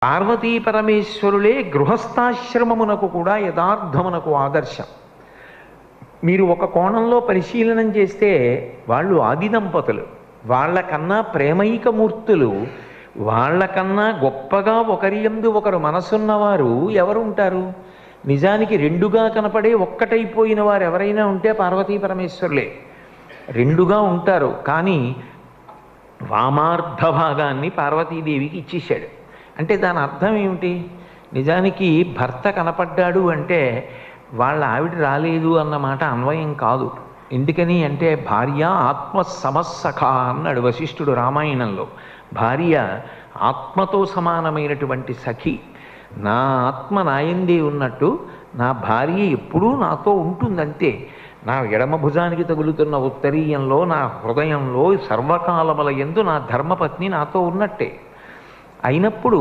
పార్వతీ పరమేశ్వరులే గృహస్థాశ్రమమునకు కూడా యథార్థమునకు ఆదర్శం. మీరు ఒక కోణంలో పరిశీలనం చేస్తే వాళ్ళు ఆది దంపతులు, వాళ్ళకన్నా ప్రేమైకమూర్తులు, వాళ్ళకన్నా గొప్పగా ఒకరి యందు ఒకరు మనసున్నవారు ఎవరు ఉంటారు? నిజానికి రెండుగా కనపడే ఒక్కటైపోయిన వారు ఎవరైనా ఉంటే పార్వతీ పరమేశ్వరులే. రెండుగా ఉంటారు, కానీ వామార్ధ భాగాన్ని పార్వతీదేవికి ఇచ్చేశాడు. అంటే దాని అర్థం ఏమిటి? నిజానికి భర్త కనపడ్డాడు అంటే వాళ్ళ ఆవిడ రాలేదు అన్నమాట అన్వయం కాదు. ఎందుకని అంటే భార్య ఆత్మ సమస్సఖ అన్నాడు వశిష్ఠుడు రామాయణంలో. భార్య ఆత్మతో సమానమైనటువంటి సఖి. నా ఆత్మ నాయందే ఉన్నట్టు నా భార్య ఎప్పుడూ నాతో ఉంటుందంతే. నా ఎడమ భుజానికి తగులుతున్న ఉత్తరీయంలో, నా హృదయంలో సర్వకాలముల యందు నా ధర్మపత్ని నాతో ఉన్నట్టే. అయినప్పుడు